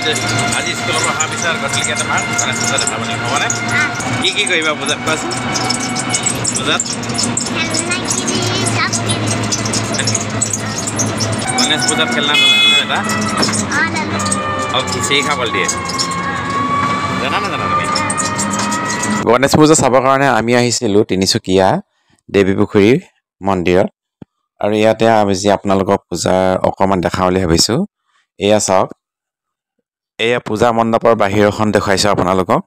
আজি স্কুলৰ পৰা অহাৰ পিছত গধূলিকৈ তোমাৰ গণেশ পূজা দেখাব লাগিব হ'বনে কি কৰিবা পূজাত কোৱাচোন পূজাত গণেশ পূজাত খেলনা এটা আৰু খিচিৰি খাবলৈ দিয়ে জানা নাজানা তুমি গণেশ পূজা চাবৰ কাৰণে আমি আহিছিলোঁ তিনিচুকীয়া দেৱীপুখুৰী মন্দিৰত আৰু ইয়াতে আজি আপোনালোকক পূজাৰ অকণমান দেখাওঁ বুলি ভাবিছোঁ এয়া চাওক এয়া পূজা মণ্ডপৰ বাহিৰখন দেখুৱাইছোঁ আপোনালোকক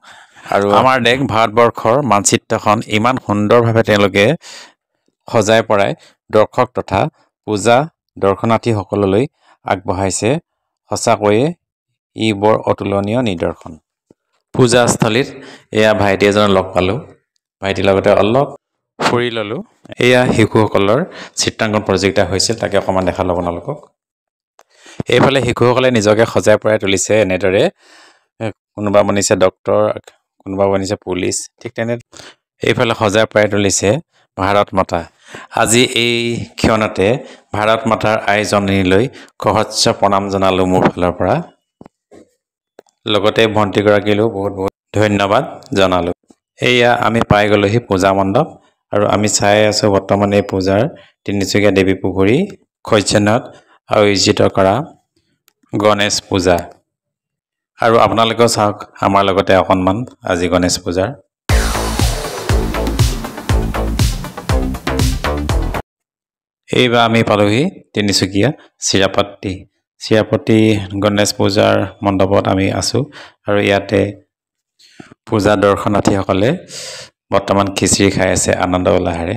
আৰু আমাৰ দেশ ভাৰতবৰ্ষৰ মানচিত্ৰখন ইমান সুন্দৰভাৱে তেওঁলোকে সজাই পৰাই দৰ্শক তথা পূজা দৰ্শনাৰ্থীসকললৈ আগবঢ়াইছে সঁচাকৈয়ে ই বৰ অতুলনীয় নিদৰ্শন পূজাস্থলীত এয়া ভাইটি এজনক লগ পালোঁ ভাইটিৰ লগতে অলপ ফুৰি ল'লোঁ এয়া শিশুসকলৰ চিত্ৰাংকন প্ৰতিযোগিতা হৈছিল তাকে অকণমান দেখালোঁ আপোনালোকক এইফালে শিশুসকলে নিজকে সজাই পৰাই তুলিছে এনেদৰে কোনোবা বনিছে ডক্তৰ কোনোবা বনিছে পুলিচ ঠিক তেনে এইফালে সজাই পৰাই তুলিছে ভাৰত মাতা আজি এই ক্ষণতে ভাৰত মাতাৰ আইজনীলৈ সহস্ৰ প্ৰণাম জনালোঁ মোৰ ফালৰ পৰা লগতে ভণ্টিগৰাকীলৈও বহুত বহুত ধন্যবাদ জনালোঁ এয়া আমি পাই গ'লোহি পূজা মণ্ডপ আৰু আমি চাই আছোঁ বৰ্তমান এই পূজাৰ তিনিচুকীয়া দেৱীপুখুৰী শৈস্যনত আয়োজিত কৰা গণেশ পূজা আৰু আপোনালোকেও চাওক আমাৰ লগতে অকণমান আজি গণেশ পূজাৰ এইবাৰ আমি পালোহি তিনিচুকীয়া চিৰাপতি গণেশ পূজাৰ মণ্ডপত আমি আছোঁ আৰু ইয়াতে পূজা দৰ্শনাৰ্থীসকলে বৰ্তমান খিচিৰি খাই আছে আনন্দ উল্লাহেৰে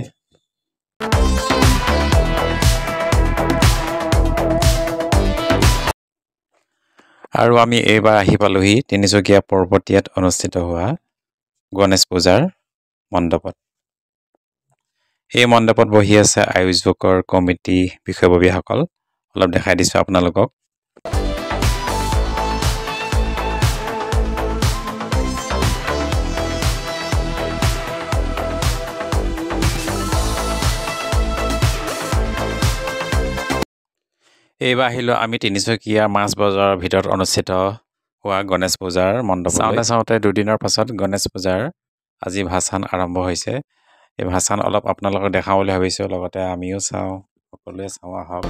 আৰু আমি এইবাৰ আহি পালোহি তিনিচুকীয়া পৰ্বতীয়াত অনুষ্ঠিত হোৱা গণেশ পূজাৰ মণ্ডপত এই মণ্ডপত বহি আছে আয়োজকৰ কমিটি বিষয়ববীয়াসকল অলপ দেখাই দিছোঁ আপোনালোকক এইবাৰ আহিলোঁ আমি তিনিচুকীয়া মাছ বজাৰৰ ভিতৰত অনুষ্ঠিত হোৱা গণেশ পূজাৰ মণ্ডপ চাওঁতে দুদিনৰ পাছত গণেশ পূজাৰ আজি ভাচান আৰম্ভ হৈছে এই ভাচান অলপ আপোনালোকক দেখাওঁ বুলি ভাবিছোঁ লগতে আমিও চাওঁ সকলোৱে চাওঁ আহক